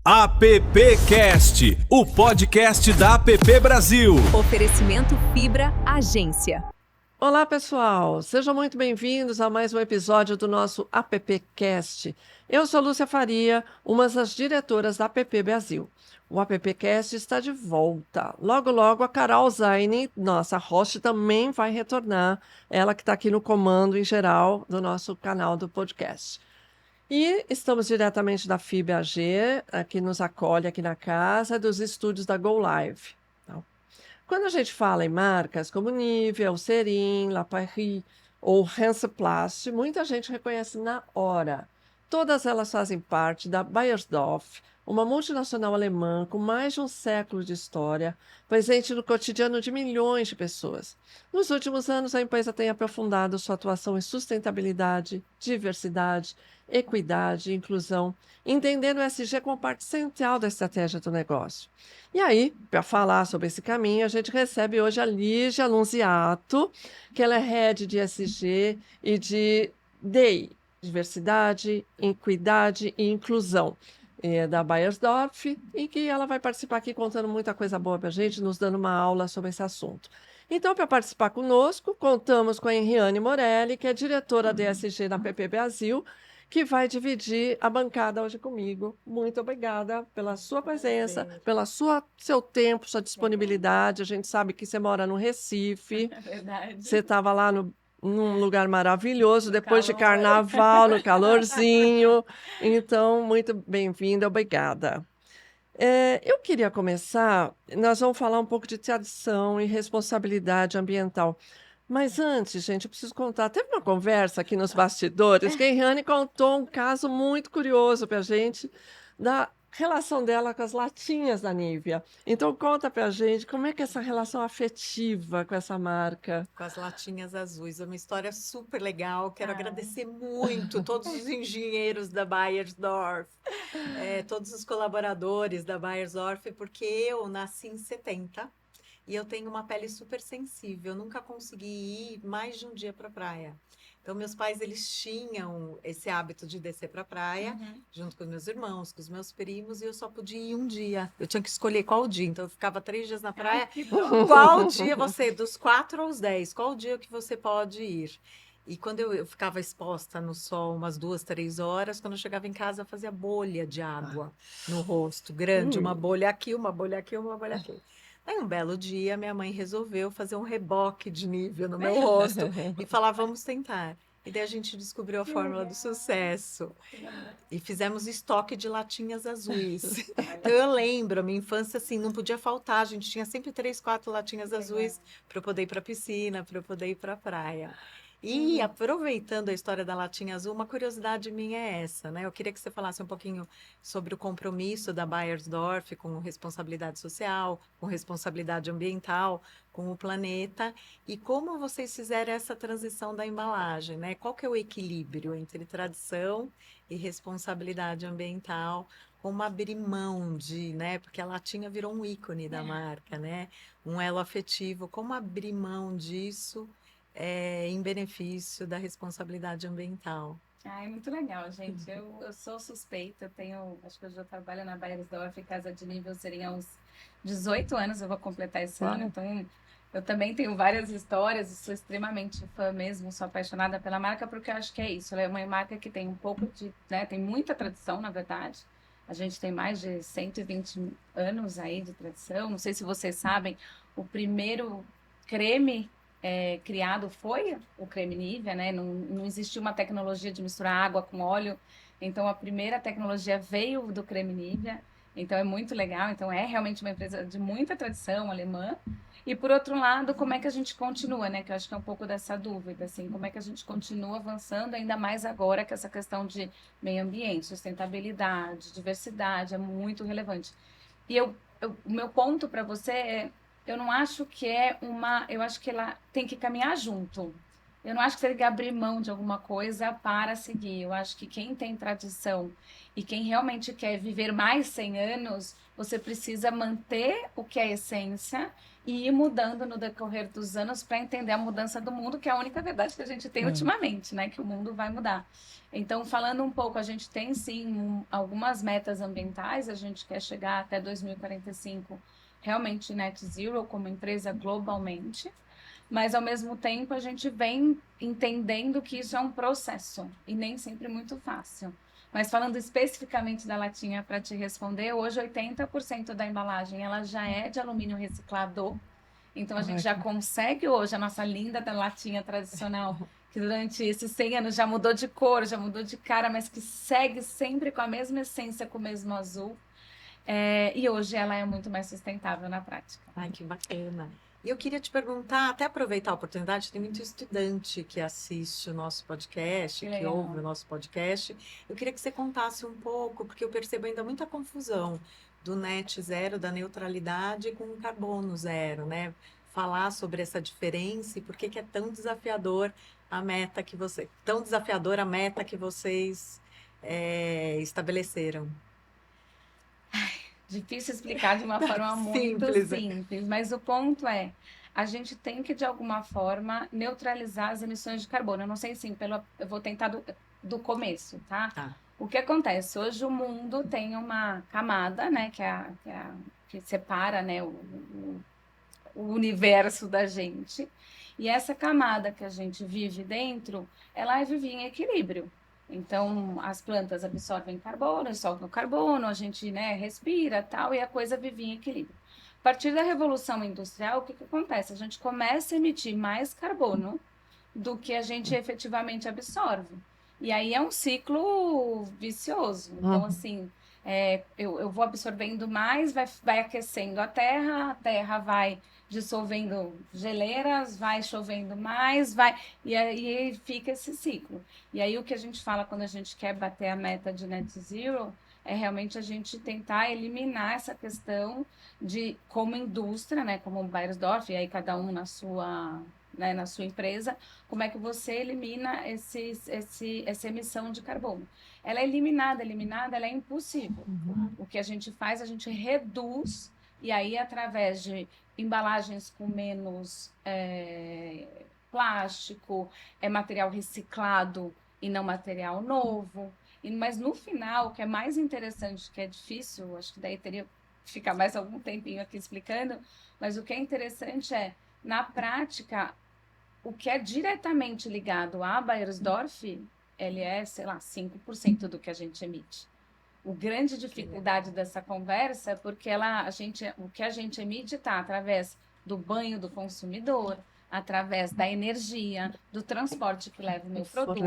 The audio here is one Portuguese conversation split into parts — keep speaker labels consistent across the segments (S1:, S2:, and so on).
S1: AppCast, o podcast da App Brasil.
S2: Oferecimento Fibra Agência.
S3: Olá, pessoal! Sejam muito bem-vindos a mais um episódio do nosso AppCast. Eu sou Lúcia Faria, uma das diretoras da App Brasil. O AppCast está de volta. Logo, logo, a Carol Zaine, nossa host, também vai retornar. Ela que está aqui no comando em geral do nosso canal do podcast. E estamos diretamente da Fibra AG, que nos acolhe aqui na casa, dos estúdios da Go Live. Tá? Quando a gente fala em marcas como Nivea, Eucerin, La Prairie ou Hansaplast, muita gente reconhece na hora. Todas elas fazem parte da Beiersdorf, uma multinacional alemã com mais de um século de história, presente no cotidiano de milhões de pessoas. Nos últimos anos, a empresa tem aprofundado sua atuação em sustentabilidade, diversidade, equidade e inclusão, entendendo o ESG como parte central da estratégia do negócio. E aí, para falar sobre esse caminho, a gente recebe hoje a Lígia Annunziato, que ela é head de ESG e de DEI, Diversidade, Equidade e Inclusão, da Beiersdorf, e que ela vai participar aqui contando muita coisa boa para a gente, nos dando uma aula sobre esse assunto. Então, para participar conosco, contamos com a Henriane Morelli, que é diretora de ESG da App Brasil, que vai dividir a bancada hoje comigo. Muito obrigada pela sua presença, pelo seu tempo, sua disponibilidade. A gente sabe que você mora no Recife.
S4: É verdade.
S3: Você estava lá num lugar maravilhoso,
S4: No
S3: depois de
S4: calor.
S3: carnaval, no calorzinho. Então, muito bem-vinda, obrigada. Eu queria começar, nós vamos falar um pouco de tradição e responsabilidade ambiental. Mas antes, gente, eu preciso contar. Teve uma conversa aqui nos bastidores que a Henriane contou um caso muito curioso para a gente da relação dela com as latinhas da Nivea. Então, conta para a gente como é que é essa relação afetiva com essa marca.
S4: Com as latinhas azuis, é uma história super legal. Quero agradecer muito todos os engenheiros da Beiersdorf, todos os colaboradores da Beiersdorf, porque eu nasci em 70 e eu tenho uma pele super sensível. Eu nunca consegui ir mais de um dia para a praia. Então, meus pais, eles tinham esse hábito de descer para a praia, junto com meus irmãos, com os meus primos, e eu só podia ir um dia. Eu tinha que escolher qual dia. Então, eu ficava 3 dias na praia. Qual dia você, dos 4 aos 10, qual dia que você pode ir? E quando eu ficava exposta no sol umas 2, 3 horas, quando eu chegava em casa, eu fazia bolha de água no rosto, grande, uma bolha aqui, uma bolha aqui, uma bolha aqui. Aí, um belo dia, minha mãe resolveu fazer um reboque de nível no meu rosto e falar, vamos tentar. E daí a gente descobriu a fórmula do sucesso. E fizemos estoque de latinhas azuis. Então, eu lembro, a minha infância, assim, não podia faltar. A gente tinha sempre 3, 4 latinhas azuis para eu poder ir para a piscina, para eu poder ir para a praia. E aproveitando a história da latinha azul, uma curiosidade minha é essa, né? Eu queria que você falasse um pouquinho sobre o compromisso da Beiersdorf com responsabilidade social, com responsabilidade ambiental, com o planeta, e como vocês fizeram essa transição da embalagem, né? Qual que é o equilíbrio entre tradição e responsabilidade ambiental, como abrir mão de, né? Porque a latinha virou um ícone da marca, né? Um elo afetivo, como abrir mão disso em benefício da responsabilidade ambiental.
S5: É muito legal, gente. Eu sou suspeita, acho que eu já trabalho na Beiersdorf, Casa de Nível, seriam uns 18 anos, eu vou completar esse ano, então eu também tenho várias histórias, sou extremamente fã mesmo, sou apaixonada pela marca, porque eu acho que é isso, ela é uma marca que tem um pouco de, né, tem muita tradição, na verdade. A gente tem mais de 120 anos aí de tradição, não sei se vocês sabem, o primeiro creme criado foi o creme Nivea, né? Não existia uma tecnologia de misturar água com óleo, então a primeira tecnologia veio do creme Nivea, então é muito legal, então é realmente uma empresa de muita tradição alemã. E por outro lado, como é que a gente continua, né? Que eu acho que é um pouco dessa dúvida, assim, como é que a gente continua avançando, ainda mais agora que essa questão de meio ambiente, sustentabilidade, diversidade é muito relevante. E o meu ponto para você é, eu não acho que eu acho que ela tem que caminhar junto. Eu não acho que você tem que abrir mão de alguma coisa para seguir. Eu acho que quem tem tradição e quem realmente quer viver mais 100 anos, você precisa manter o que é essência e ir mudando no decorrer dos anos para entender a mudança do mundo, que é a única verdade que a gente tem ultimamente, né? Que o mundo vai mudar. Então, falando um pouco, a gente tem sim algumas metas ambientais, a gente quer chegar até 2045 realmente net zero como empresa globalmente, mas ao mesmo tempo a gente vem entendendo que isso é um processo e nem sempre muito fácil. Mas falando especificamente da latinha para te responder, hoje 80% da embalagem ela já é de alumínio reciclado. Então a gente já consegue hoje a nossa linda da latinha tradicional, que durante esses 100 anos já mudou de cor, já mudou de cara, mas que segue sempre com a mesma essência, com o mesmo azul. E hoje ela é muito mais sustentável na prática.
S4: Ai, que bacana. E eu queria te perguntar, até aproveitar a oportunidade, tem muito estudante que assiste o nosso podcast, que ouve o nosso podcast. Eu queria que você contasse um pouco, porque eu percebo ainda muita confusão do net zero, da neutralidade com o carbono zero, né? Falar sobre essa diferença e por que é tão desafiador tão desafiadora a meta que vocês estabeleceram.
S5: Difícil explicar de uma forma muito simples, mas o ponto é, a gente tem que, de alguma forma, neutralizar as emissões de carbono. Eu não sei, sim, eu vou tentar do começo, tá? O que acontece? Hoje o mundo tem uma camada, né, que separa, né, o universo da gente. E essa camada que a gente vive dentro, ela vive em equilíbrio. Então, as plantas absorvem carbono, soltam carbono, a gente, né, respira tal, e a coisa vive em equilíbrio. A partir da Revolução Industrial, o que acontece? A gente começa a emitir mais carbono do que a gente efetivamente absorve. E aí é um ciclo vicioso. Então, assim, eu vou absorvendo mais, vai aquecendo a terra vai dissolvendo geleiras, vai chovendo mais, e aí fica esse ciclo. E aí o que a gente fala quando a gente quer bater a meta de net zero é realmente a gente tentar eliminar essa questão de, como indústria, né, como Beiersdorf, e aí cada um na sua empresa, como é que você elimina essa emissão de carbono. Ela é eliminada, ela é impossível. O que a gente faz, a gente reduz, e aí através de embalagens com menos plástico, material reciclado e não material novo. Mas no final, o que é mais interessante, que é difícil, acho que daí teria que ficar mais algum tempinho aqui explicando, mas o que é interessante é, na prática, o que é diretamente ligado a Beiersdorf, ele é, sei lá, 5% do que a gente emite. A grande dificuldade dessa conversa é porque o que a gente emite está através do banho do consumidor, através da energia, do transporte que leva o meu produto,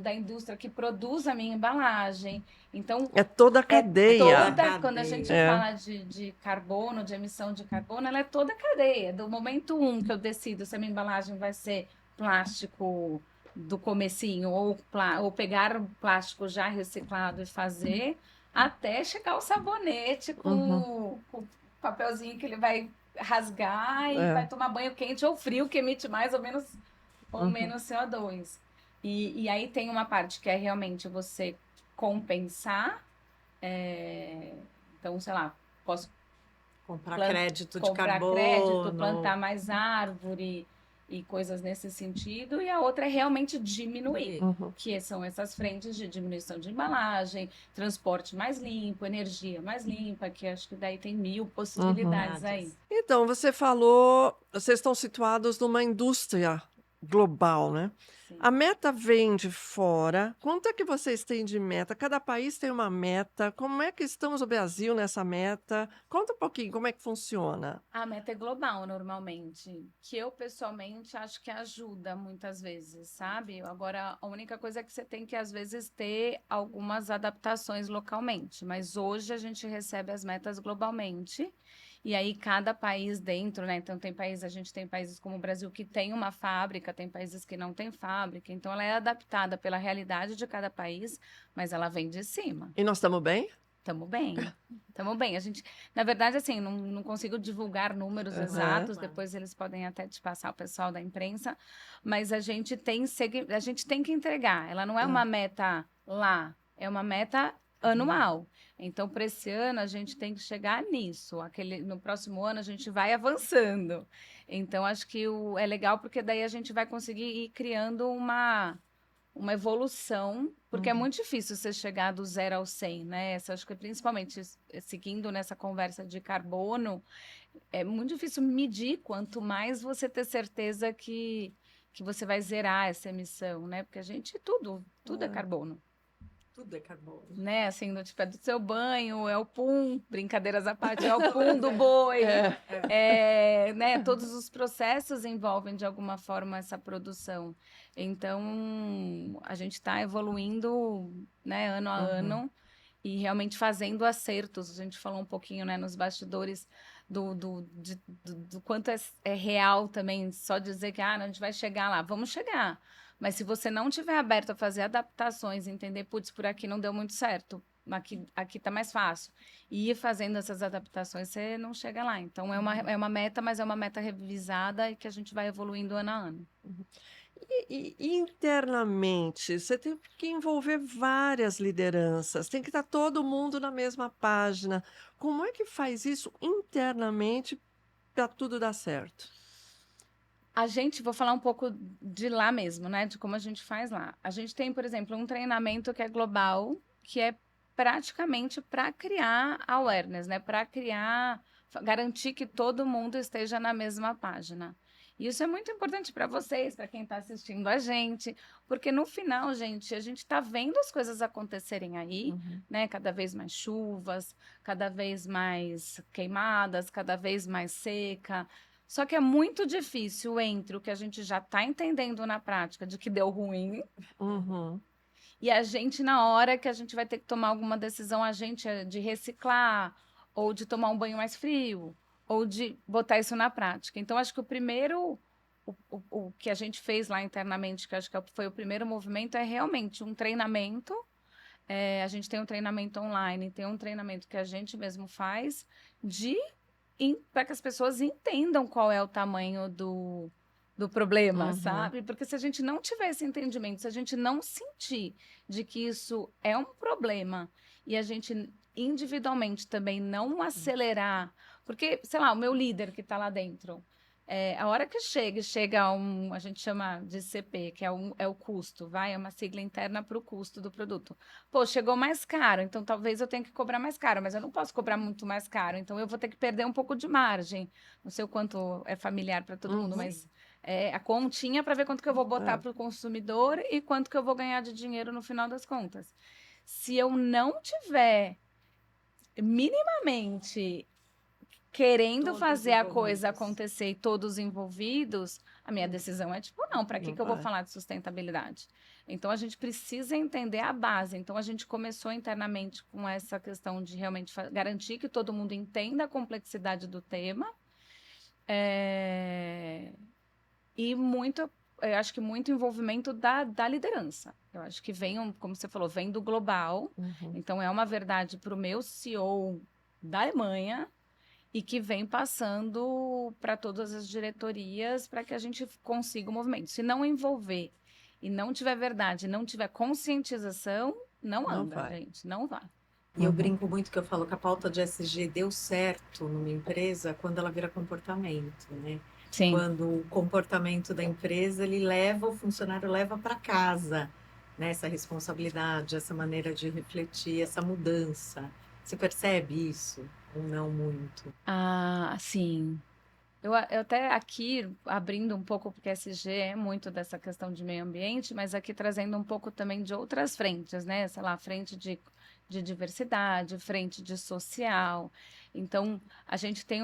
S5: da indústria que produz a minha embalagem. Então,
S3: é toda a cadeia.
S5: Quando a gente fala de carbono, de emissão de carbono, ela é toda a cadeia. Do momento 1 que eu decido se a minha embalagem vai ser plástico do comecinho, ou pegar o plástico já reciclado e fazer, até chegar o sabonete com o papelzinho que ele vai rasgar e vai tomar banho quente ou frio, que emite mais ou menos ou menos CO2. E aí tem uma parte que é realmente você compensar, então, sei lá, posso
S4: comprar crédito de carbono,
S5: plantar mais árvore e coisas nesse sentido, e a outra é realmente diminuir, que são essas frentes de diminuição de embalagem, transporte mais limpo, energia mais limpa, que acho que daí tem 1000 possibilidades aí.
S3: Então, você falou, vocês estão situados numa indústria global, né? Sim. A meta vem de fora. Quanto é que vocês têm de meta? Cada país tem uma meta. Como é que estamos no Brasil nessa meta? Conta um pouquinho como é que funciona.
S5: A meta é global, normalmente, que eu, pessoalmente, acho que ajuda muitas vezes, sabe? Agora, a única coisa é que você tem que, às vezes, ter algumas adaptações localmente. Mas hoje a gente recebe as metas globalmente. E aí, cada país dentro, né? Então, a gente tem países como o Brasil que tem uma fábrica, tem países que não tem fábrica. Então, ela é adaptada pela realidade de cada país, mas ela vem de cima.
S3: E nós estamos bem?
S5: Estamos bem. Estamos bem. A gente, na verdade, assim, não consigo divulgar números exatos, depois eles podem até te passar o pessoal da imprensa, mas a gente tem que entregar. Ela não é uma meta lá, é uma meta anual. Então, para esse ano, a gente tem que chegar nisso. No próximo ano, a gente vai avançando. Então, acho que é legal, porque daí a gente vai conseguir ir criando uma evolução, porque é muito difícil você chegar do 0 ao 100, né? Acho que principalmente seguindo nessa conversa de carbono, é muito difícil medir, quanto mais você ter certeza que você vai zerar essa emissão, né? Porque tudo é carbono.
S4: Tudo é carbono.
S5: Né, assim, é do seu banho, é o pum, brincadeiras à parte, é o pum do boi, né, todos os processos envolvem de alguma forma essa produção. Então, a gente está evoluindo, né, ano a ano e realmente fazendo acertos. A gente falou um pouquinho, né, nos bastidores do quanto é real também, só dizer que a gente vai chegar lá, vamos chegar. Mas se você não tiver aberto a fazer adaptações, entender, putz, por aqui não deu muito certo, aqui tá mais fácil, e ir fazendo essas adaptações, você não chega lá. Então, é uma meta, mas é uma meta revisada e que a gente vai evoluindo ano a ano.
S3: E internamente, você tem que envolver várias lideranças, tem que estar todo mundo na mesma página. Como é que faz isso internamente para tudo dar certo?
S5: Vou falar um pouco de lá mesmo, né? De como a gente faz lá. A gente tem, por exemplo, um treinamento que é global, que é praticamente para criar awareness, né? Para garantir que todo mundo esteja na mesma página. E isso é muito importante para vocês, para quem está assistindo a gente, porque no final, gente, a gente está vendo as coisas acontecerem aí, né? Cada vez mais chuvas, cada vez mais queimadas, cada vez mais seca. Só que é muito difícil entre o que a gente já está entendendo na prática de que deu ruim e a gente, na hora que a gente vai ter que tomar alguma decisão, de reciclar ou de tomar um banho mais frio ou de botar isso na prática. Então, acho que o que a gente fez lá internamente, que acho que foi o primeiro movimento, é realmente um treinamento. A gente tem um treinamento online, tem um treinamento que a gente mesmo faz para que as pessoas entendam qual é o tamanho do problema, sabe? Porque se a gente não tiver esse entendimento, se a gente não sentir de que isso é um problema e a gente individualmente também não acelerar, porque, sei lá, o meu líder que está lá dentro, a hora que chega a gente chama de CP, que é o custo, é uma sigla interna para o custo do produto. Pô, chegou mais caro, então talvez eu tenha que cobrar mais caro, mas eu não posso cobrar muito mais caro, então eu vou ter que perder um pouco de margem. Não sei o quanto é familiar para todo mundo, mas a continha para ver quanto que eu vou botar para o consumidor e quanto que eu vou ganhar de dinheiro no final das contas. Se eu não tiver minimamente querendo
S4: Todos
S5: fazer a coisa
S4: envolvidos.
S5: acontecer e todos envolvidos, a minha decisão é tipo, não, para que eu vou falar de sustentabilidade? Então, a gente precisa entender a base. Então, a gente começou internamente com essa questão de realmente garantir que todo mundo entenda a complexidade do tema. E eu acho que muito envolvimento da liderança. Eu acho que como você falou, vem do global. Então, é uma verdade para o meu CEO da Alemanha, e que vem passando para todas as diretorias para que a gente consiga o movimento. Se não envolver e não tiver verdade, não tiver conscientização, não anda, gente, não vai.
S4: E eu brinco muito que eu falo que a pauta de ESG deu certo numa empresa quando ela vira comportamento, né?
S5: Sim.
S4: Quando o comportamento da empresa, o funcionário leva para casa, né? Essa responsabilidade, essa maneira de refletir, essa mudança. Você percebe isso? Ou não muito?
S5: Sim. Eu até aqui, abrindo um pouco, porque SG é muito dessa questão de meio ambiente, mas aqui trazendo um pouco também de outras frentes, né? Sei lá, frente de diversidade, frente de social. Então, a gente tem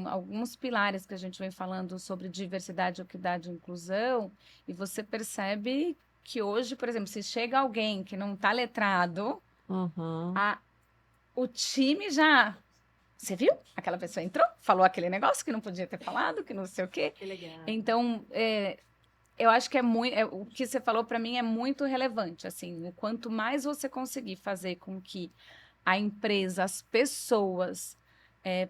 S5: alguns pilares que a gente vem falando sobre diversidade, equidade e inclusão, e você percebe que hoje, por exemplo, se chega alguém que não está letrado, o time já... Você viu? Aquela pessoa entrou, falou aquele negócio que não podia ter falado, que não sei o quê.
S4: Que legal.
S5: Então, eu acho que o que você falou para mim é muito relevante. Assim, quanto mais você conseguir fazer com que a empresa, as pessoas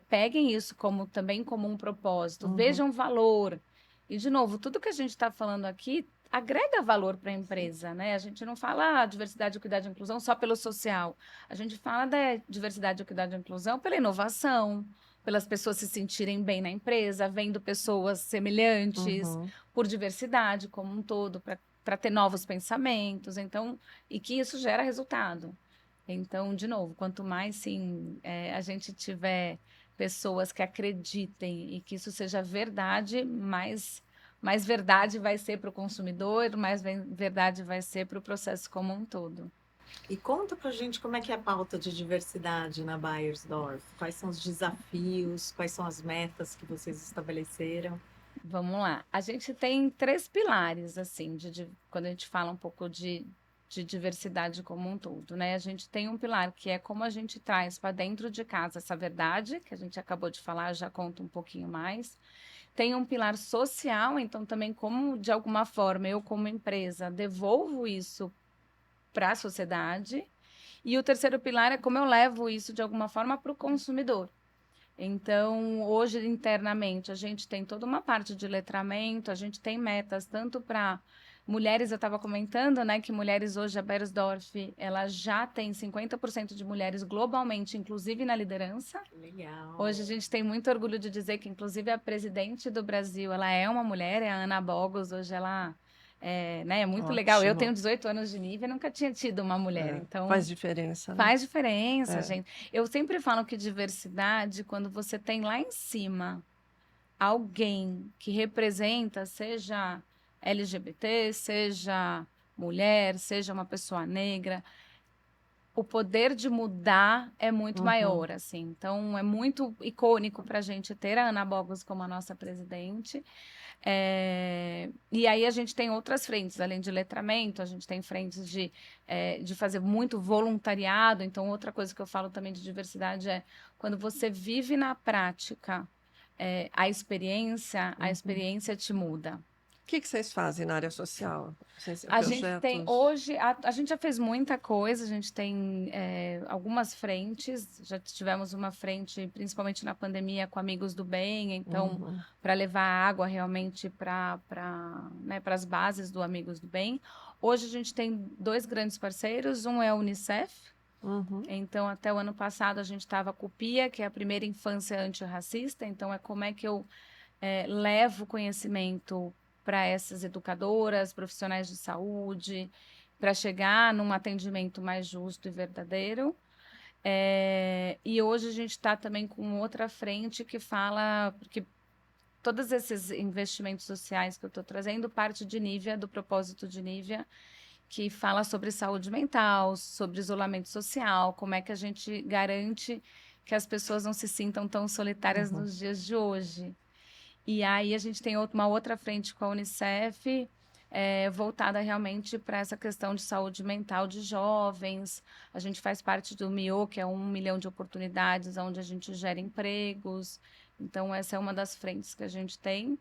S5: peguem isso também como um propósito, vejam valor. E, de novo, tudo que a gente está falando aqui agrega valor para a empresa, né? A gente não fala diversidade, equidade e inclusão só pelo social. A gente fala da diversidade, equidade e inclusão pela inovação, pelas pessoas se sentirem bem na empresa, vendo pessoas semelhantes,
S3: Uhum.
S5: por diversidade como um todo, para ter novos pensamentos, então, e que isso gera resultado. Então, de novo, quanto mais sim, a gente tiver pessoas que acreditem e que isso seja verdade, mais verdade vai ser para o consumidor, mais verdade vai ser para o processo como um todo.
S4: E conta pra gente como é que é a pauta de diversidade na Beiersdorf. Quais são os desafios, quais são as metas que vocês estabeleceram?
S5: Vamos lá. A gente tem 3 pilares, assim, quando a gente fala um pouco de diversidade como um todo, né? A gente tem um pilar que é como a gente traz para dentro de casa essa verdade, que a gente acabou de falar, já conta um pouquinho mais. Tem um pilar social, então também como, de alguma forma, eu como empresa devolvo isso para a sociedade. E o terceiro pilar é como eu levo isso, de alguma forma, para o consumidor. Então, hoje, internamente, a gente tem toda uma parte de letramento, a gente tem metas tanto para mulheres, eu estava comentando, né, que mulheres hoje, a Beiersdorf, ela já tem 50% de mulheres globalmente, inclusive na liderança.
S4: Legal.
S5: Hoje a gente tem muito orgulho de dizer que, inclusive, a presidente do Brasil, ela é uma mulher, é a Ana Bogos, hoje ela é muito legal. Eu
S3: Ótimo.
S5: tenho 18 anos de nível e nunca tinha tido uma mulher, então...
S3: Faz diferença, né?
S5: Faz diferença,
S3: É.
S5: gente. Eu sempre falo que diversidade, quando você tem lá em cima alguém que representa, seja LGBT, seja mulher, seja uma pessoa negra, o poder de mudar é muito
S3: Uhum.
S5: maior, assim. Então, é muito icônico para a gente ter a Ana Bogos como a nossa presidente. E aí a gente tem outras frentes, além de letramento, a gente tem frentes de fazer muito voluntariado. Então, outra coisa que eu falo também de diversidade é quando você vive na prática a experiência te muda.
S3: O que vocês fazem na área social? Vocês têm
S5: A gente tem
S3: projetos?
S5: hoje, a gente já fez muita coisa, a gente tem algumas frentes, já tivemos uma frente, principalmente na pandemia, com Amigos do Bem, então,
S3: Uhum.
S5: para levar água realmente para as bases do Amigos do Bem. Hoje a gente tem 2 grandes parceiros, um é a Unicef,
S3: Uhum.
S5: então até o ano passado a gente estava com o PIA, que é a primeira infância antirracista, então é como é que eu levo conhecimento para essas educadoras, profissionais de saúde, para chegar num atendimento mais justo e verdadeiro. E hoje a gente está também com outra frente que fala, porque todos esses investimentos sociais que eu estou trazendo, parte de Nívia, do propósito de Nívia, que fala sobre saúde mental, sobre isolamento social, como é que a gente garante que as pessoas não se sintam tão solitárias nos dias de hoje. E aí a gente tem uma outra frente com a Unicef, voltada realmente para essa questão de saúde mental de jovens. A gente faz parte do MIO, que é 1 milhão de oportunidades, onde a gente gera empregos. Então, essa é uma das frentes que a gente tem.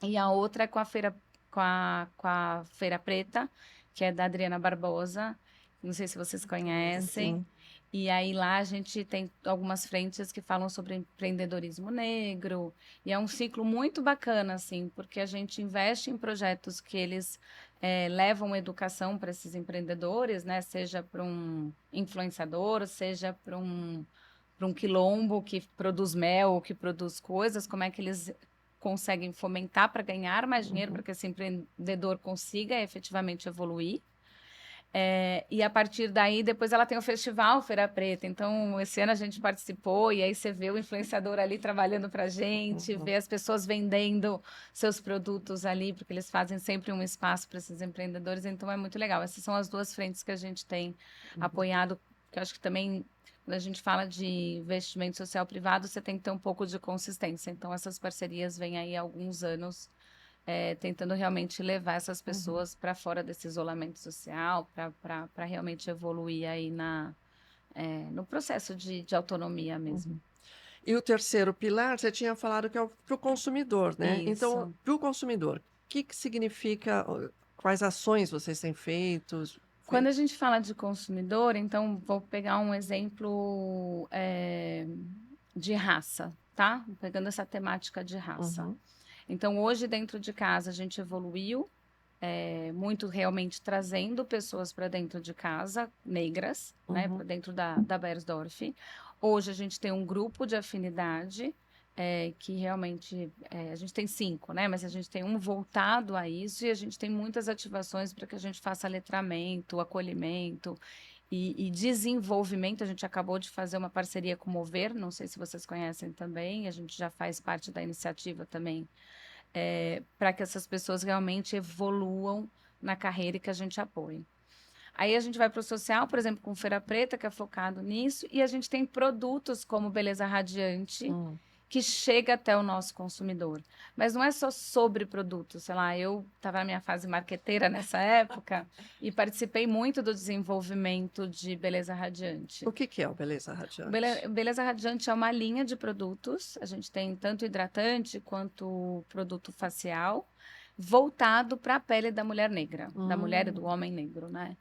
S5: E a outra é com a Feira Preta, que é da Adriana Barbosa. Não sei se vocês conhecem.
S3: Sim.
S5: E aí lá a gente tem algumas frentes que falam sobre empreendedorismo negro. E é um ciclo muito bacana, assim, porque a gente investe em projetos que eles levam educação para esses empreendedores, né? Seja para um influenciador, seja para um quilombo que produz mel, que produz coisas, como é que eles conseguem fomentar para ganhar mais dinheiro, para que esse empreendedor consiga efetivamente evoluir. E a partir daí, depois ela tem o Festival Feira Preta. Então, esse ano a gente participou e aí você vê o influenciador ali trabalhando para a gente, vê as pessoas vendendo seus produtos ali, porque eles fazem sempre um espaço para esses empreendedores. Então, é muito legal. Essas são as 2 frentes que a gente tem apoiado, que eu acho que também, quando a gente fala de investimento social privado, você tem que ter um pouco de consistência. Então, essas parcerias vêm aí há alguns anos, tentando realmente levar essas pessoas para fora desse isolamento social, para realmente evoluir aí no processo de autonomia mesmo.
S3: E o terceiro pilar, você tinha falado que é para o consumidor, né? Então,
S5: Isso.
S3: para o consumidor, o que significa, quais ações vocês têm feito?
S5: Quando a gente fala de consumidor, então vou pegar um exemplo de raça, tá? Pegando essa temática de raça.
S3: Uhum.
S5: Então, hoje, dentro de casa, a gente evoluiu muito realmente trazendo pessoas para dentro de casa, negras, né, para dentro da Beiersdorf. Hoje a gente tem um grupo de afinidade, que realmente, a gente tem 5, né, mas a gente tem um voltado a isso e a gente tem muitas ativações para que a gente faça letramento, acolhimento e desenvolvimento. A gente acabou de fazer uma parceria com o Mover, não sei se vocês conhecem também, a gente já faz parte da iniciativa também, para que essas pessoas realmente evoluam na carreira e que a gente apoie. Aí a gente vai para o social, por exemplo, com Feira Preta, que é focado nisso, e a gente tem produtos como Beleza Radiante, que chega até o nosso consumidor. Mas não é só sobre produtos, sei lá, eu estava na minha fase marqueteira nessa época e participei muito do desenvolvimento de Beleza Radiante.
S3: O que é o Beleza Radiante?
S5: Beleza Radiante é uma linha de produtos, a gente tem tanto hidratante quanto produto facial, voltado para a pele da mulher negra, da mulher e do homem negro, né?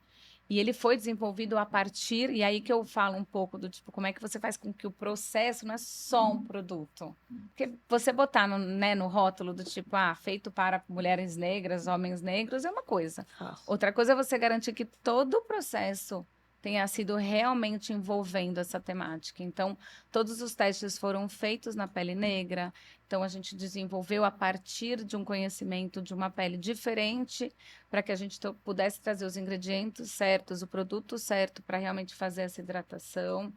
S5: E ele foi desenvolvido a partir, e aí que eu falo um pouco do tipo, como é que você faz com que o processo não é só um produto. Porque você botar no rótulo do tipo, feito para mulheres negras, homens negros, é uma coisa. Outra coisa é você garantir que todo o processo tenha sido realmente envolvendo essa temática. Então, todos os testes foram feitos na pele negra. Então, a gente desenvolveu a partir de um conhecimento de uma pele diferente para que a gente pudesse trazer os ingredientes certos, o produto certo para realmente fazer essa hidratação.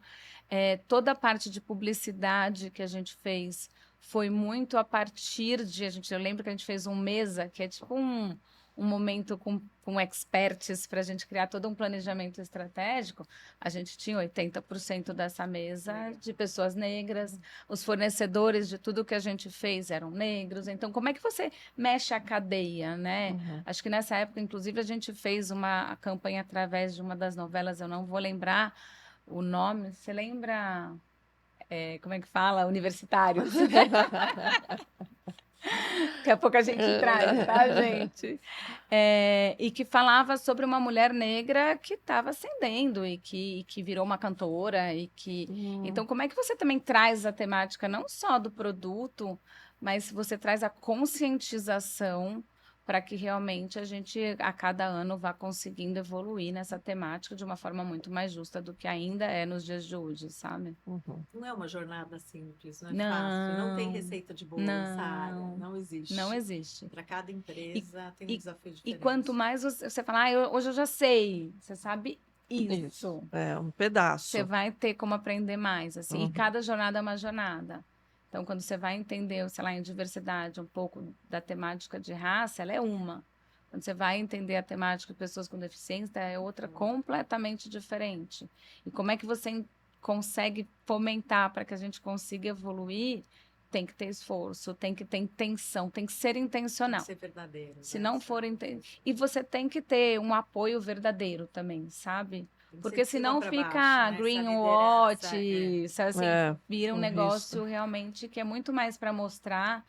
S5: Toda a parte de publicidade que a gente fez foi muito a partir de... Eu lembro que a gente fez um mesa, que é tipo um momento com experts para a gente criar todo um planejamento estratégico. A gente tinha 80% dessa mesa de pessoas negras, os fornecedores de tudo que a gente fez eram negros. Então, como é que você mexe a cadeia, né? Acho que nessa época, inclusive, a gente fez uma campanha através de uma das novelas, eu não vou lembrar o nome. Você lembra, como é que fala? Universitários. Daqui a pouco a gente traz, tá, gente? E que falava sobre uma mulher negra que estava ascendendo e que virou uma cantora. Então, como é que você também traz a temática não só do produto, mas você traz a conscientização para que realmente a gente, a cada ano, vá conseguindo evoluir nessa temática de uma forma muito mais justa do que ainda é nos dias de hoje, sabe?
S4: Não é uma jornada simples, não é fácil. Não tem receita de bolo nessa área, não existe.
S5: Não existe.
S4: Para cada empresa tem um desafio diferente.
S5: E quanto mais você fala, hoje eu já sei, você sabe isso.
S3: É um pedaço.
S5: Você vai ter como aprender mais, assim. E cada jornada é uma jornada. Então, quando você vai entender, sei lá, em diversidade, um pouco da temática de raça, ela é uma. Quando você vai entender a temática de pessoas com deficiência, é outra completamente diferente. E como é que você consegue fomentar para que a gente consiga evoluir? Tem que ter esforço, tem que ter intenção, tem que ser intencional.
S4: Tem que ser verdadeiro.
S5: Se não for... E você tem que ter um apoio verdadeiro também, sabe? Porque senão fica baixo, né? Greenwatch, assim, vira um negócio realmente que é muito mais para mostrar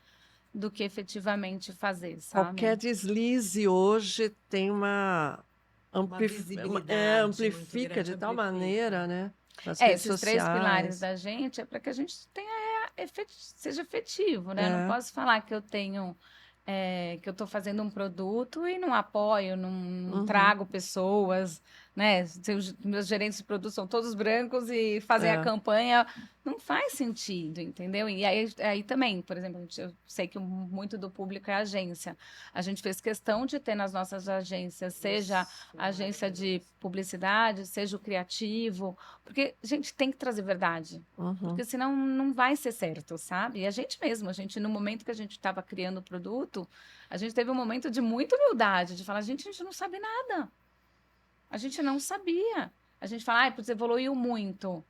S5: do que efetivamente fazer, sabe?
S3: Qualquer deslize hoje tem uma amplifica de tal maneira, né?
S5: Esses 3 pilares da gente é para que a gente tenha seja efetivo, né? Não posso falar que eu tenho... que eu estou fazendo um produto e não apoio, não trago pessoas, né? Meus gerentes de produto são todos brancos e fazem a campanha, não faz sentido, entendeu? E aí também, por exemplo, eu sei que muito do público é agência. A gente fez questão de ter nas nossas agências, seja a agência de publicidade, seja o criativo, porque a gente tem que trazer verdade, porque senão não vai ser certo, sabe? E a gente mesmo, no momento que a gente estava criando o produto, a gente teve um momento de muita humildade, de falar, a gente não sabe nada. A gente não sabia. A gente fala, evoluiu muito.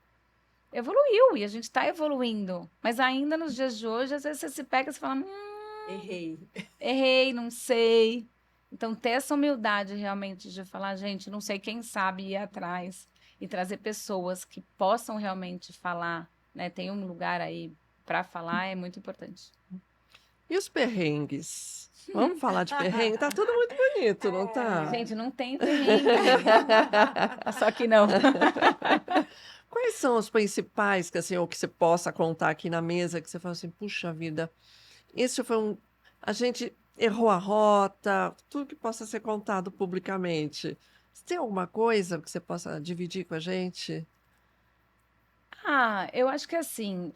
S5: Evoluiu, e a gente está evoluindo. Mas ainda nos dias de hoje, às vezes você se pega e você fala, errei, não sei. Então, ter essa humildade realmente de falar, gente, não sei, quem sabe ir atrás e trazer pessoas que possam realmente falar, né? Tem um lugar aí para falar, é muito importante.
S3: E os perrengues? Vamos falar de perrengue? Tá tudo muito bonito, não tá?
S5: Gente, não tem perrengue. Só que não.
S3: Quais são os principais, que, assim, ou que você possa contar aqui na mesa, que você fala assim, puxa vida, esse foi a gente errou a rota, tudo que possa ser contado publicamente. Você tem alguma coisa que você possa dividir com a gente?
S5: Ah, eu acho que assim,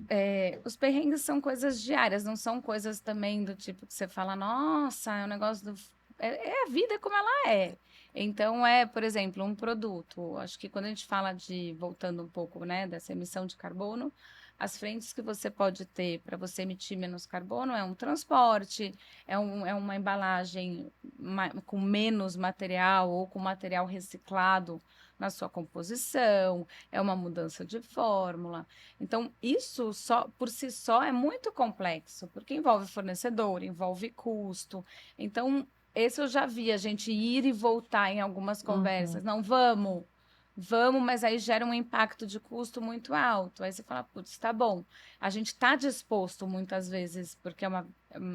S5: os perrengues são coisas diárias, não são coisas também do tipo que você fala, nossa, é um negócio do. É a vida como ela é. Então, por exemplo, um produto. Acho que quando a gente fala voltando um pouco, né, dessa emissão de carbono, as frentes que você pode ter para você emitir menos carbono é um transporte, é uma embalagem com menos material ou com material reciclado na sua composição, é uma mudança de fórmula. Então, isso só por si só é muito complexo, porque envolve fornecedor, envolve custo. Então, esse eu já vi a gente ir e voltar em algumas conversas. Não, vamos, mas aí gera um impacto de custo muito alto. Aí você fala, putz, tá bom. A gente está disposto muitas vezes, porque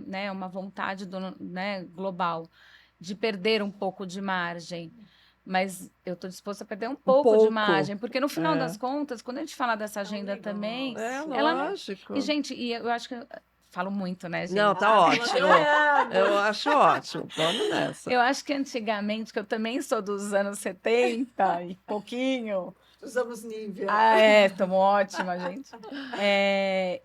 S5: né, uma vontade né, global de perder um pouco de margem. Mas eu estou disposta a perder um
S3: Um
S5: pouco de
S3: pouco.
S5: margem, porque no final
S3: É.
S5: das contas, quando a gente fala dessa agenda
S4: negócio.
S5: também,
S3: É
S5: ela não.
S3: lógico.
S5: E, gente, eu acho que falo muito, né, gente?
S3: Não, tá
S4: Ah,
S3: ótimo.
S4: pelo
S3: Eu acho ótimo. Vamos nessa.
S5: Eu acho que antigamente, que eu também sou dos anos 70 e pouquinho.
S4: Usamos Nivea.
S5: Estamos ótima, gente.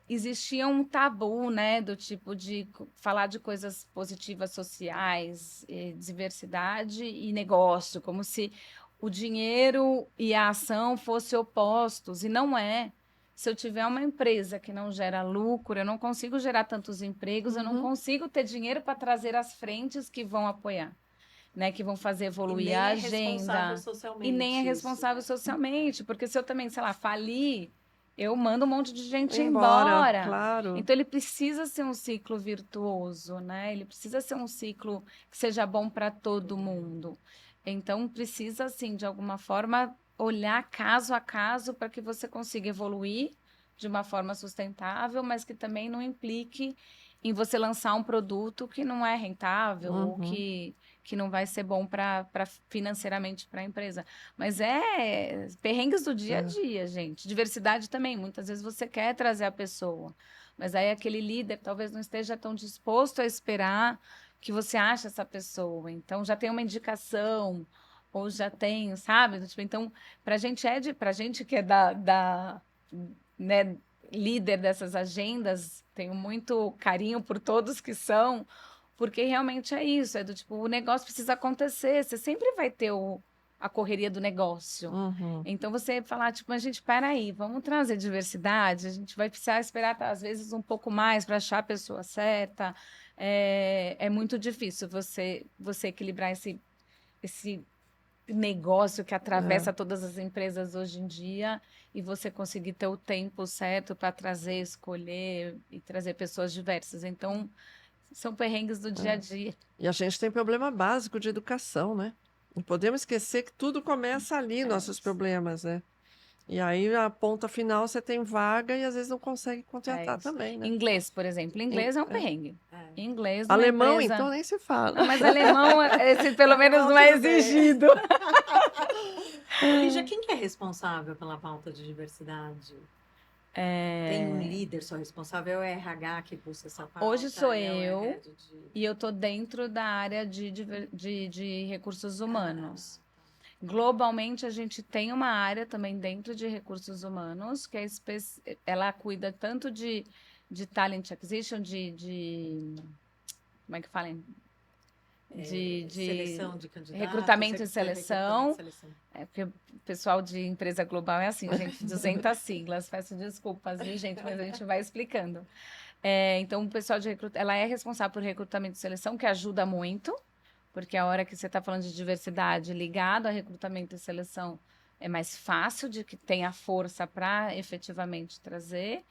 S5: Existia um tabu, né, do tipo de falar de coisas positivas sociais, diversidade e negócio, como se o dinheiro e a ação fossem opostos, e não é. Se eu tiver uma empresa que não gera lucro, eu não consigo gerar tantos empregos, eu não consigo ter dinheiro para trazer as frentes que vão apoiar, né, que vão fazer evoluir a agenda. E nem é responsável socialmente, porque se eu também, sei lá, falir, eu mando um monte de gente embora.
S3: Claro.
S5: Então ele precisa ser um ciclo virtuoso, né? Ele precisa ser um ciclo que seja bom para todo mundo. Então precisa, assim, de alguma forma, olhar caso a caso para que você consiga evoluir de uma forma sustentável, mas que também não implique em você lançar um produto que não é rentável ou que não vai ser bom para financeiramente para a empresa. Mas perrengues do dia a dia, gente. Diversidade também. Muitas vezes você quer trazer a pessoa, mas aí aquele líder talvez não esteja tão disposto a esperar que você ache essa pessoa. Então já tem uma indicação ou já tem, sabe? Tipo, então, para gente que é né, líder dessas agendas, tenho muito carinho por todos que são, porque realmente é isso, do tipo, o negócio precisa acontecer, você sempre vai ter a correria do negócio. Então você falar, tipo, mas gente, peraí, vamos trazer diversidade, a gente vai precisar esperar, às vezes, um pouco mais para achar a pessoa certa. É muito difícil você equilibrar esse negócio que atravessa todas as empresas hoje em dia e você conseguir ter o tempo certo para trazer, escolher e trazer pessoas diversas. Então, são perrengues do dia a dia.
S3: E a gente tem problema básico de educação, né? Não podemos esquecer que tudo começa ali, nossos problemas, né? E aí, a ponta final, você tem vaga e às vezes não consegue contratar
S5: isso.
S3: também, né?
S5: Inglês, por exemplo. Inglês é um perrengue. Inglês numa
S3: Alemão,
S5: empresa...
S3: então, nem se fala.
S5: Não, mas alemão, esse pelo menos não é exigido.
S4: Lígia, quem que é responsável pela pauta de diversidade? Tem um líder só responsável, é o RH que busca essa pauta?
S5: Hoje sou
S4: é o
S5: eu,
S4: head
S5: e eu estou dentro da área de recursos humanos. Globalmente, a gente tem uma área também dentro de recursos humanos, que ela cuida tanto de talent acquisition, como é que fala? De
S4: seleção de candidatos,
S5: recrutamento e seleção.
S4: recrutamento e seleção.
S5: Porque o pessoal de empresa global é assim, gente, 200 siglas. Peço desculpas, viu, gente? Mas a gente vai explicando. Então, o pessoal de ela é responsável por recrutamento e seleção, que ajuda muito, porque a hora que você está falando de diversidade ligado a recrutamento e seleção é mais fácil de que tenha força para efetivamente trazer.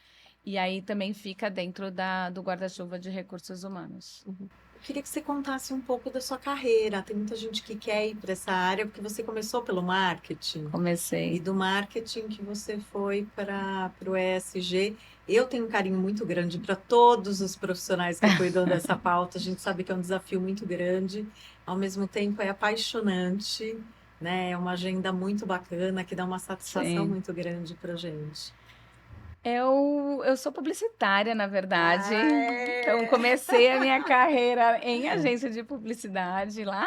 S5: E aí também fica dentro do guarda-chuva de recursos humanos.
S4: Eu queria que você contasse um pouco da sua carreira. Tem muita gente que quer ir para essa área, porque você começou pelo marketing.
S5: Comecei.
S4: E do marketing que você foi para o ESG. Eu tenho um carinho muito grande para todos os profissionais que cuidam dessa pauta. A gente sabe que é um desafio muito grande. Ao mesmo tempo, é apaixonante, né? É uma agenda muito bacana, que dá uma satisfação muito grande para a gente.
S5: Eu sou publicitária, na verdade.
S4: Ai.
S5: Então, comecei a minha carreira em agência de publicidade lá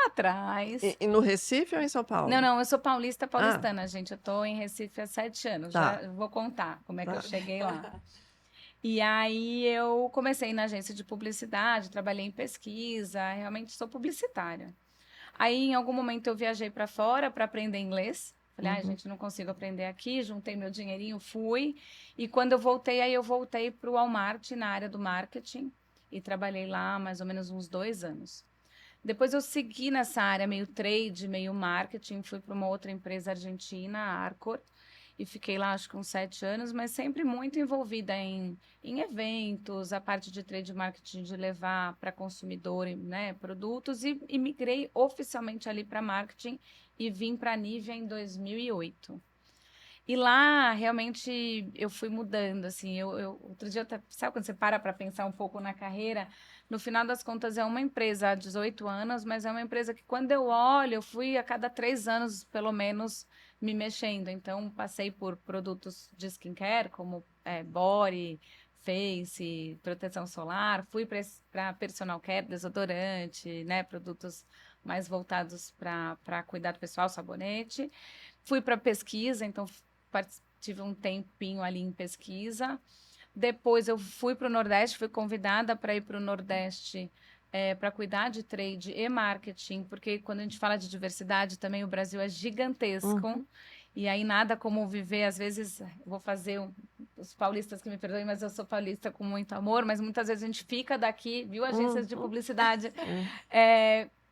S5: atrás.
S3: E no Recife ou em São Paulo?
S5: Não, eu sou paulistana, gente. Eu tô em Recife há 7 anos.
S3: Tá.
S5: Já vou contar como é que eu
S3: Tá.
S5: cheguei lá. E aí eu comecei na agência de publicidade, trabalhei em pesquisa, realmente sou publicitária. Aí em algum momento eu viajei para fora para aprender inglês. Falei, ai, gente, não consigo aprender aqui, juntei meu dinheirinho, fui. E quando eu voltei, aí eu voltei para o Walmart na área do marketing e trabalhei lá mais ou menos uns 2 anos. Depois eu segui nessa área meio trade, meio marketing, fui para uma outra empresa argentina, a Arcor, e fiquei lá acho que uns 7 anos, mas sempre muito envolvida em eventos, a parte de trade marketing de levar para consumidor, né, produtos, e migrei oficialmente ali para marketing e vim para a Nivea em 2008. E lá, realmente, eu fui mudando, assim, outro dia, sabe quando você para pensar um pouco na carreira? No final das contas, é uma empresa há 18 anos, mas é uma empresa que, quando eu olho, eu fui a cada 3 anos, pelo menos, me mexendo. Então, passei por produtos de skincare, como body, face, proteção solar, fui para personal care, desodorante, né, produtos mais voltados para cuidado pessoal, sabonete. Fui para pesquisa, então tive um tempinho ali em pesquisa. Depois eu fui para o Nordeste, fui convidada para ir para o Nordeste para cuidar de trade e marketing, porque quando a gente fala de diversidade também o Brasil é gigantesco. E aí nada como viver, às vezes, vou fazer os paulistas que me perdoem, mas eu sou paulista com muito amor, mas muitas vezes a gente fica daqui, viu, agências de publicidade,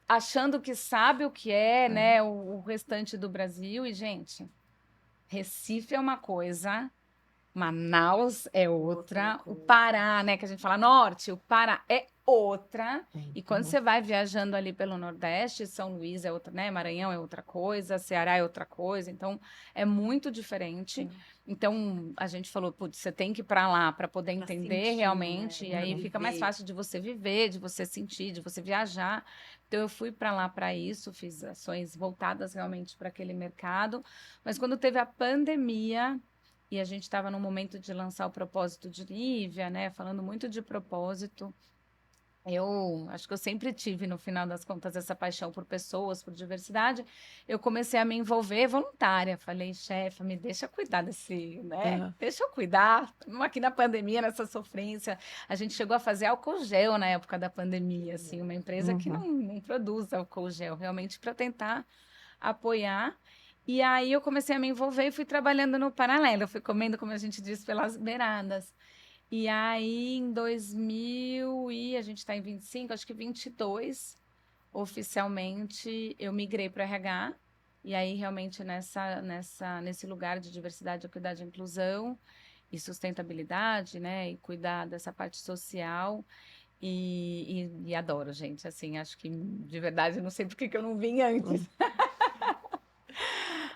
S5: achando que sabe o que é, né, o restante do Brasil. E, gente, Recife é uma coisa, Manaus é outra, o Pará, né, que a gente fala norte, o Pará é outra. E quando você vai viajando ali pelo Nordeste, São Luís é outra, né, Maranhão é outra coisa, Ceará é outra coisa, então é muito diferente. Então a gente falou, putz, você tem que ir para lá para poder entender
S4: sentir,
S5: realmente,
S4: né?
S5: e aí fica mais
S4: Viver.
S5: fácil de você viver, de você sentir, de você viajar. Então eu fui para lá para isso, fiz ações voltadas realmente para aquele mercado, mas quando teve a pandemia e a gente estava no momento de lançar o propósito de Nivea, né, falando muito de propósito, eu acho que eu sempre tive, no final das contas, essa paixão por pessoas, por diversidade. Eu comecei a me envolver voluntária. Falei, chefe, me deixa cuidar desse, né? Deixa eu cuidar. Estamos aqui na pandemia, nessa sofrência. A gente chegou a fazer álcool gel na época da pandemia, assim, uma empresa que não produz álcool gel, realmente para tentar apoiar. E aí eu comecei a me envolver e fui trabalhando no paralelo. Fui comendo, como a gente diz, pelas beiradas. E aí, em 2000 a gente está em 25, acho que 22, oficialmente, eu migrei para o RH. E aí, realmente, nesse lugar de diversidade, equidade e inclusão e sustentabilidade, né? E cuidar dessa parte social. E adoro, gente. Assim, acho que, de verdade, eu não sei por que eu não vim antes.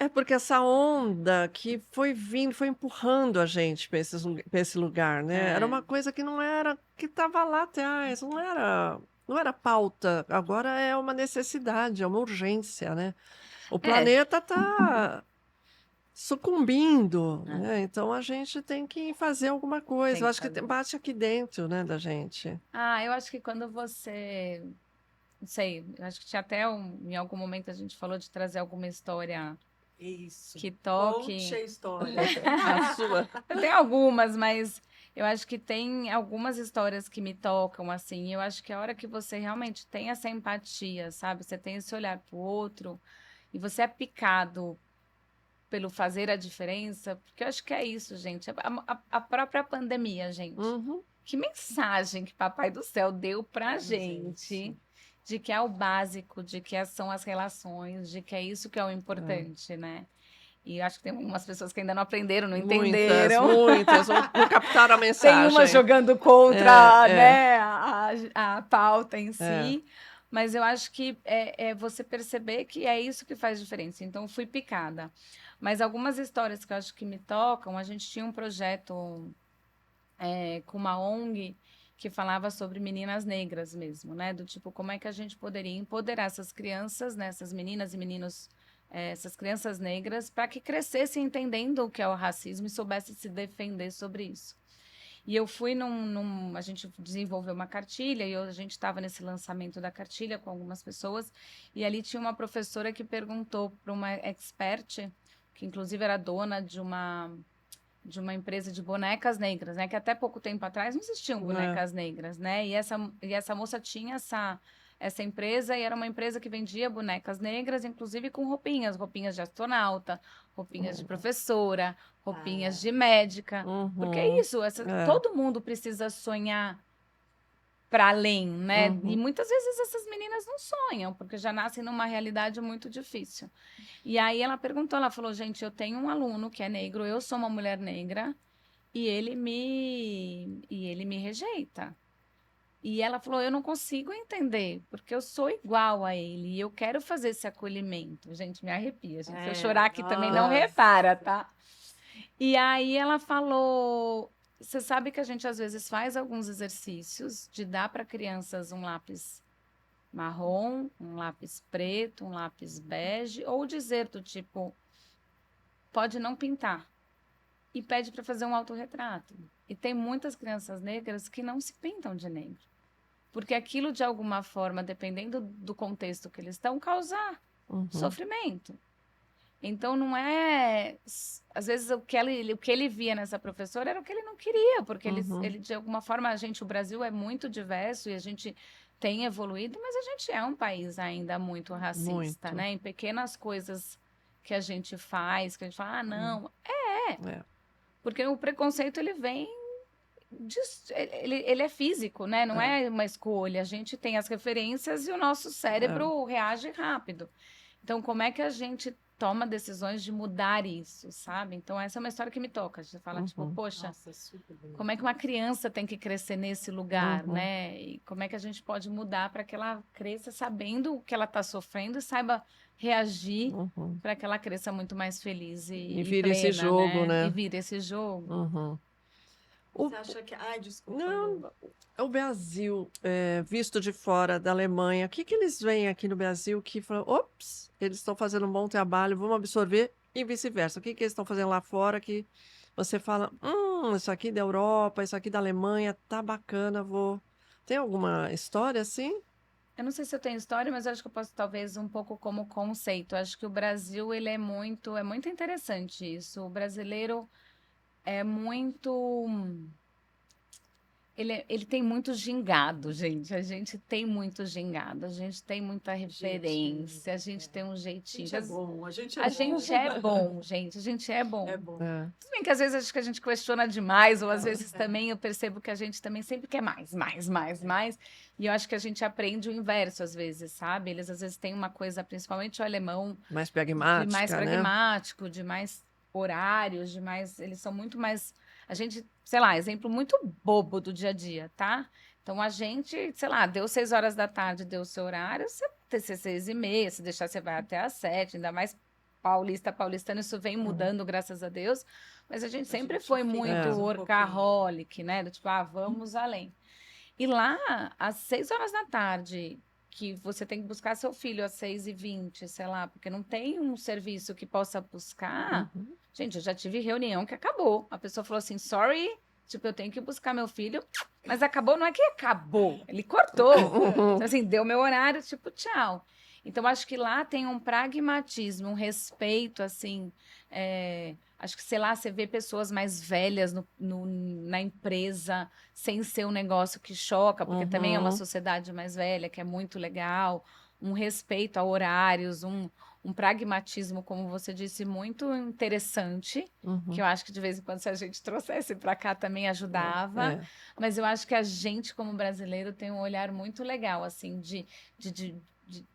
S3: É porque essa onda que foi vindo, foi empurrando a gente para esse lugar, né? Era uma coisa que não era, que estava lá atrás, não era pauta, agora é uma necessidade, é uma urgência, né? O planeta está sucumbindo, né? Então a gente tem que fazer alguma coisa.
S5: Tem
S3: Eu
S5: que
S3: acho que
S5: fazer.
S3: bate aqui dentro, né, da gente.
S5: Eu acho que quando você... Não sei, eu acho que tinha até em algum momento a gente falou de trazer alguma história
S4: Isso.
S5: que toque.
S4: Conte a história.
S3: A sua.
S5: Eu tenho algumas, mas eu acho que tem algumas histórias que me tocam, assim. Eu acho que a hora que você realmente tem essa empatia, sabe? Você tem esse olhar pro outro e você é picado pelo fazer a diferença, porque eu acho que é isso, gente. A própria pandemia, gente. Que mensagem que Papai do Céu deu pra gente de que é o básico, de que são as relações, de que é isso que é o importante, né? E acho que tem algumas pessoas que ainda não aprenderam, não entenderam.
S3: Muitas, não captaram a mensagem.
S5: Tem uma jogando contra, né, a pauta em si. Mas eu acho que é você perceber que é isso que faz diferença. Então, fui picada. Mas algumas histórias que eu acho que me tocam, a gente tinha um projeto com uma ONG que falava sobre meninas negras mesmo, né? Do tipo, como é que a gente poderia empoderar essas crianças, né? Essas meninas e meninos essas crianças negras para que crescessem entendendo o que é o racismo e soubessem se defender sobre isso. E eu fui a gente desenvolveu uma cartilha e a gente estava nesse lançamento da cartilha com algumas pessoas e ali tinha uma professora que perguntou para uma expert, que inclusive era dona de uma empresa de bonecas negras, né? Que até pouco tempo atrás não existiam bonecas negras, né? E essa moça tinha essa empresa e era uma empresa que vendia bonecas negras, inclusive com roupinhas de astronauta, roupinhas de professora, roupinhas de médica. Porque é isso, todo mundo precisa sonhar para além, né? E muitas vezes essas meninas não sonham, porque já nascem numa realidade muito difícil. E aí ela falou, gente, eu tenho um aluno que é negro, eu sou uma mulher negra, e ele me rejeita. E ela falou, eu não consigo entender, porque eu sou igual a ele, e eu quero fazer esse acolhimento. Gente, me arrepia, gente. Se eu chorar aqui também não repara, tá? E aí ela falou, você sabe que a gente às vezes faz alguns exercícios de dar para crianças um lápis marrom, um lápis preto, um lápis bege, ou dizer do tipo, pode não pintar. E pede para fazer um autorretrato. E tem muitas crianças negras que não se pintam de negro. Porque aquilo, de alguma forma, dependendo do contexto que eles estão, causa sofrimento. Então, não é... Às vezes, o que ele via nessa professora era o que ele não queria. Porque ele de alguma forma, o Brasil é muito diverso e a gente tem evoluído, mas a gente é um país ainda muito racista, né? Em pequenas coisas que a gente faz, que a gente fala, não, porque o preconceito, ele vem, ele é físico, né? Não é uma escolha, a gente tem as referências e o nosso cérebro reage rápido. Então, como é que a gente toma decisões de mudar isso, sabe? Então, essa é uma história que me toca. Você fala, tipo, poxa, como é que uma criança tem que crescer nesse lugar, né? E como é que a gente pode mudar para que ela cresça sabendo o que ela está sofrendo e saiba reagir para que ela cresça muito mais feliz e
S3: vira
S5: plena,
S3: esse jogo, né?
S5: E vira esse jogo.
S4: Você acha que... Ai, desculpa.
S3: Não, o Brasil, visto de fora da Alemanha, o que eles veem aqui no Brasil que falam, ops, eles estão fazendo um bom trabalho, vamos absorver, e vice-versa. O que eles estão fazendo lá fora que você fala, isso aqui da Europa, isso aqui da Alemanha, tá bacana, vou... Tem alguma história assim?
S5: Eu não sei se eu tenho história, mas eu acho que eu posso talvez um pouco como conceito. Eu acho que o Brasil, ele é muito interessante isso. O brasileiro é muito... Ele tem muito gingado, gente. A gente tem muito gingado, a gente tem muita referência, a gente tem um jeitinho.
S4: A gente é bom, a gente é
S5: A
S4: bom.
S5: gente é bom, gente. A gente é bom.
S4: É bom.
S5: Tudo bem que às vezes acho que a gente questiona demais, ou às vezes também eu percebo que a gente também sempre quer mais. E eu acho que a gente aprende o inverso às vezes, sabe? Eles às vezes têm uma coisa, principalmente o alemão,
S3: Mais
S5: de
S3: pragmática,
S5: mais
S3: né?
S5: pragmático, de mais horários, de mais... Eles são muito mais... A gente, sei lá, exemplo muito bobo do dia a dia, tá? Então, a gente, sei lá, deu 6 horas da tarde, deu o seu horário, você tem que ser 6h30, se deixar, você vai até às 7, ainda mais paulistano, isso vem mudando, graças a Deus, mas a gente sempre foi muito workaholic, né? Do tipo, vamos além. E lá, às 6 horas da tarde, que você tem que buscar seu filho às 6h20, sei lá, porque não tem um serviço que possa buscar. Gente, eu já tive reunião que acabou. A pessoa falou assim, sorry, tipo, eu tenho que buscar meu filho, mas acabou, não é que acabou, ele cortou. Então, assim, deu meu horário, tipo, tchau. Então, acho que lá tem um pragmatismo, um respeito, assim, acho que, sei lá, você vê pessoas mais velhas na empresa, sem ser um negócio que choca, porque também é uma sociedade mais velha, que é muito legal, um respeito a horários, um pragmatismo, como você disse, muito interessante, que eu acho que de vez em quando, se a gente trouxesse para cá, também ajudava. Mas eu acho que a gente, como brasileiro, tem um olhar muito legal, assim, de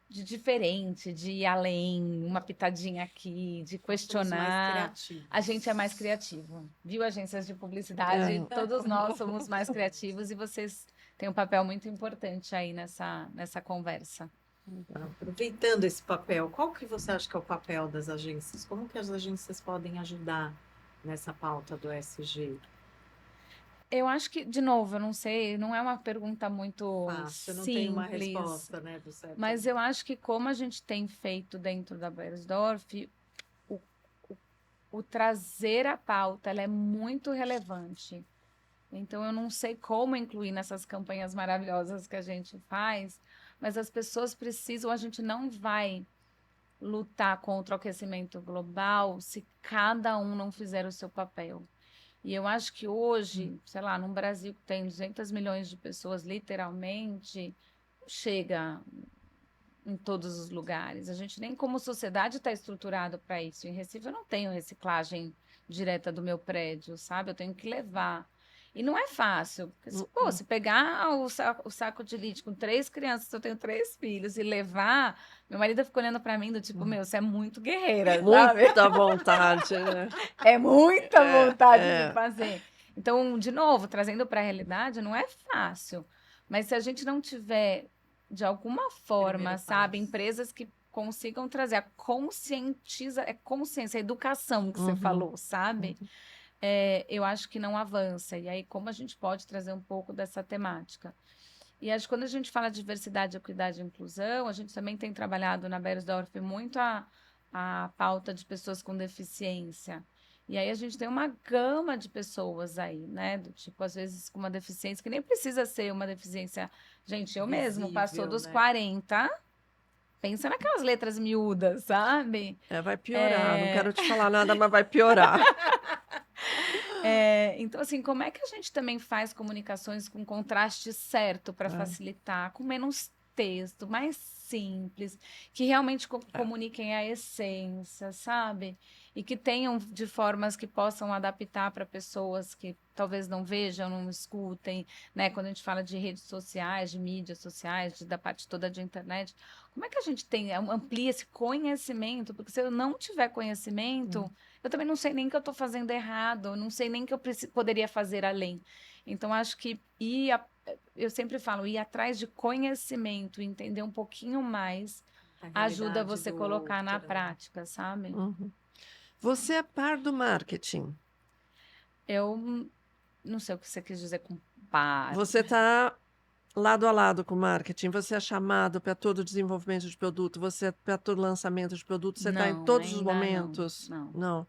S5: diferente, de ir além, uma pitadinha aqui, de questionar. A gente é mais criativo. Viu, agências de publicidade? Todos nós somos mais criativos e vocês têm um papel muito importante aí nessa conversa.
S4: Aproveitando esse papel, qual que você acha que é o papel das agências? Como que as agências podem ajudar nessa pauta do ESG?
S5: Eu acho que, de novo, eu não sei, não é uma pergunta muito
S4: Fácil, não tem uma
S5: simples,
S4: resposta, né, do certo.
S5: mas eu acho que como a gente tem feito dentro da Beiersdorf, o, o trazer a pauta, ela é muito relevante. Então, eu não sei como incluir nessas campanhas maravilhosas que a gente faz, mas as pessoas precisam, a gente não vai lutar contra o aquecimento global se cada um não fizer o seu papel. E eu acho que hoje, sei lá, num Brasil que tem 200 milhões de pessoas, literalmente, chega em todos os lugares. A gente nem como sociedade está estruturado para isso. Em Recife eu não tenho reciclagem direta do meu prédio, sabe? Eu tenho que levar. E não é fácil. Porque, pô, se pegar o saco de lixo com 3 crianças, eu tenho 3 filhos, e levar, meu marido fica olhando para mim do tipo, meu, você é muito guerreira, sabe?
S3: Muita vontade, né?
S5: É muita vontade
S3: é.
S5: de fazer. Então, de novo, trazendo para a realidade, não é fácil. Mas se a gente não tiver, de alguma forma,
S4: Primeiro
S5: sabe,
S4: passo.
S5: empresas que consigam trazer a consciência, a educação que você
S3: Uhum.
S5: falou, sabe? Eu acho que não avança. E aí, como a gente pode trazer um pouco dessa temática? E acho que quando a gente fala de diversidade, equidade e inclusão, a gente também tem trabalhado na Beiersdorf muito a pauta de pessoas com deficiência. E aí a gente tem uma gama de pessoas aí, né? Do tipo, às vezes, com uma deficiência que nem precisa ser uma deficiência. Gente, eu mesmo passou
S4: Visível,
S5: dos
S4: né?
S5: 40, pensa naquelas letras miúdas, sabe?
S3: Vai piorar. Não quero te falar nada, mas vai piorar.
S5: Então, assim, como é que a gente também faz comunicações com contraste certo para facilitar, com menos texto, mais simples, que realmente comuniquem a essência, sabe? E que tenham de formas que possam adaptar para pessoas que talvez não vejam, não escutem, né? Quando a gente fala de redes sociais, de mídias sociais, da parte toda de internet, como é que a gente amplia esse conhecimento? Porque se eu não tiver conhecimento, eu também não sei nem que eu estou fazendo errado, não sei nem que eu poderia fazer além. Então, acho que eu sempre falo, ir atrás de conhecimento, entender um pouquinho mais,
S4: A
S5: ajuda
S4: realidade
S5: você
S4: do
S5: colocar na
S4: outro, né?
S5: prática, sabe?
S3: Uhum. Você é par do marketing.
S5: Eu não sei o que você quis dizer com par.
S3: Você está lado a lado com o marketing. Você é chamado para todo o desenvolvimento de produto. Você é para todo lançamento de produto. Você está em
S5: Não,
S3: todos os
S5: ainda
S3: momentos.
S5: não.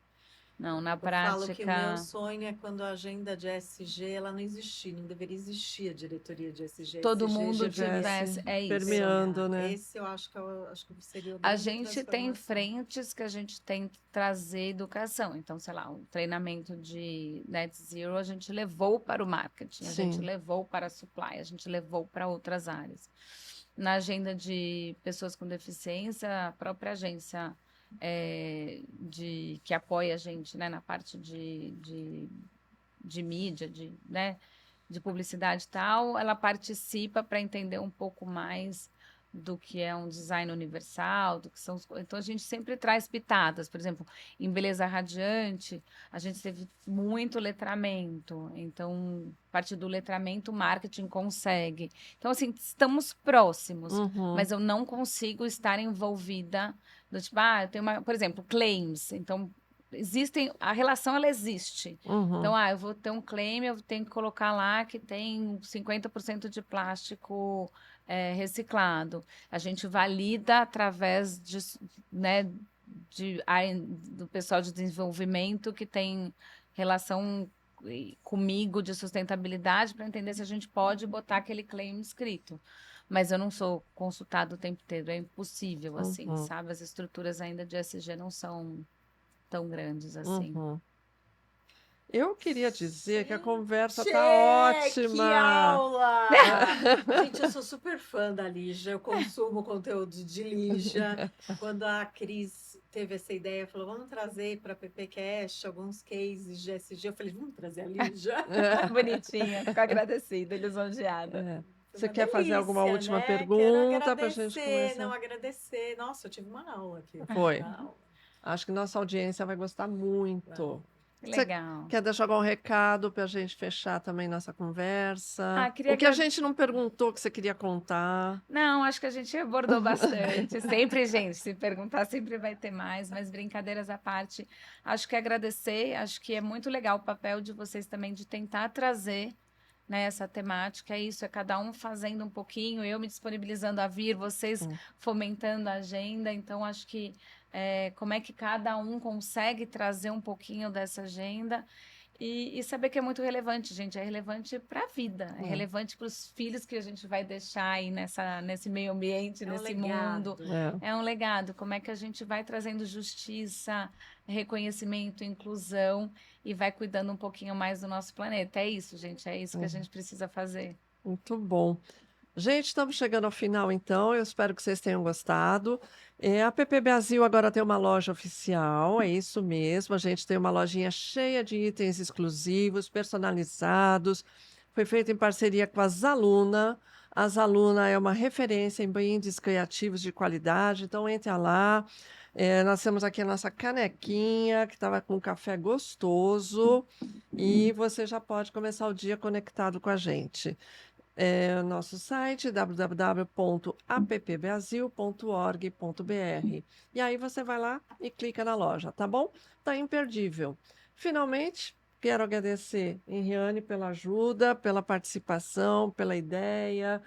S5: Não, na
S4: Eu falo que o meu
S5: prática,
S4: sonho é quando a agenda de SG ela não existir, não deveria existir a diretoria de SG.
S5: todo
S4: SG
S5: mundo
S4: deveria
S5: tivesse, é isso.
S3: permeando, né?
S4: Esse eu acho que seria o
S5: A
S4: grande
S5: gente tem
S4: transformação.
S5: frentes que a gente tem que trazer educação. Então, sei lá, o treinamento de Net Zero a gente levou para o marketing, a gente
S3: Sim.
S5: levou para a supply, a gente levou para outras áreas. Na agenda de pessoas com deficiência, a própria agência que apoia a gente, né, na parte de mídia, né, de publicidade e tal, ela participa para entender um pouco mais do que é um design universal, do que são então a gente sempre traz pitadas, por exemplo, em Beleza Radiante, a gente teve muito letramento, então a partir do letramento o marketing consegue. Então assim, estamos próximos,
S3: Uhum.
S5: mas eu não consigo estar envolvida do tipo, eu tenho por exemplo, claims, então a relação ela existe.
S3: Uhum.
S5: Então, eu vou ter um claim, eu tenho que colocar lá que tem 50% de plástico reciclado. A gente valida através né, do pessoal de desenvolvimento que tem relação comigo de sustentabilidade para entender se a gente pode botar aquele claim escrito. Mas eu não sou consultada o tempo inteiro, é impossível, assim,
S3: Uhum.
S5: sabe? As estruturas ainda de ESG não são tão grandes assim.
S3: Uhum. Eu queria dizer que a conversa
S4: Gente,
S3: tá
S4: que
S3: ótima.
S4: aula! Gente, eu sou super fã da Lígia, eu consumo conteúdo de Lígia. Quando a Cris teve essa ideia, falou, vamos trazer para a PPcast alguns cases de SG. Eu falei, vamos trazer a Lígia?
S5: Bonitinha, fico agradecida, lisonjeada.
S3: É.
S4: Foi
S3: Você
S4: uma
S3: quer fazer alguma
S4: delícia,
S3: última
S4: né?
S3: pergunta para a gente
S4: Quero
S3: começar?
S4: agradecer. Nossa, eu tive uma aula aqui.
S3: Foi.
S4: Uma aula.
S3: Acho que nossa audiência vai gostar muito.
S5: Que
S3: Você
S5: legal.
S3: quer deixar algum recado para a gente fechar também nossa conversa?
S5: Queria
S3: O que a
S5: agradecer.
S3: gente não perguntou que você queria contar?
S5: Não, acho que a gente abordou bastante. Sempre, gente, se perguntar, sempre vai ter mais, mas brincadeiras à parte, acho que agradecer, acho que é muito legal o papel de vocês também de tentar trazer, né, essa temática. É isso, é cada um fazendo um pouquinho, eu me disponibilizando a vir, vocês
S3: Hum.
S5: fomentando a agenda. Então, acho que como é que cada um consegue trazer um pouquinho dessa agenda. E saber que é muito relevante, gente. É relevante para a vida, é
S3: É.
S5: relevante para os filhos que a gente vai deixar aí nesse meio ambiente,
S4: É um
S5: nesse mundo.
S4: legado.
S3: É.
S5: É um legado. Como é que a gente vai trazendo justiça, reconhecimento, inclusão e vai cuidando um pouquinho mais do nosso planeta? É isso, gente. É isso que a gente precisa fazer.
S3: Muito bom. Gente, estamos chegando ao final, então. Eu espero que vocês tenham gostado. A PP Brasil agora tem uma loja oficial, é isso mesmo. A gente tem uma lojinha cheia de itens exclusivos, personalizados. Foi feito em parceria com a Zaluna. A Zaluna é uma referência em brindes criativos de qualidade, então entra lá. Nós temos aqui a nossa canequinha, que estava com um café gostoso, e você já pode começar o dia conectado com a gente. Nosso site www.appbrasil.org.br. E aí você vai lá e clica na loja, tá bom? Tá imperdível. Finalmente, quero agradecer Henriane pela ajuda, pela participação, pela ideia.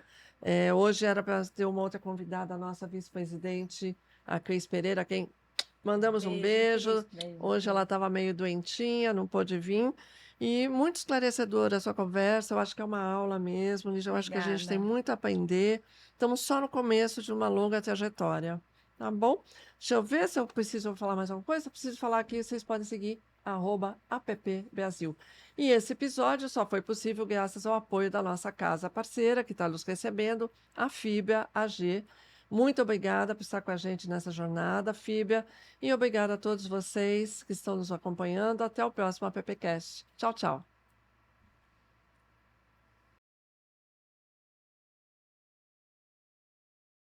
S3: Hoje era para ter uma outra convidada, a nossa vice-presidente, a Cris Pereira, a quem mandamos um beijo.
S4: Cris.
S3: Hoje ela estava meio doentinha, não pôde vir. E muito esclarecedora a sua conversa, eu acho que é uma aula mesmo, Lígia, eu acho que a gente tem
S5: Obrigada.
S3: muito a aprender. Estamos só no começo de uma longa trajetória, tá bom? Deixa eu ver se eu preciso falar mais alguma coisa. Eu preciso falar aqui, vocês podem seguir @appbrasil. E esse episódio só foi possível graças ao apoio da nossa casa parceira, que está nos recebendo, a Fibra AG. Muito obrigada por estar com a gente nessa jornada, Fíbia, e obrigada a todos vocês que estão nos acompanhando. Até o próximo AppCast. Tchau, tchau.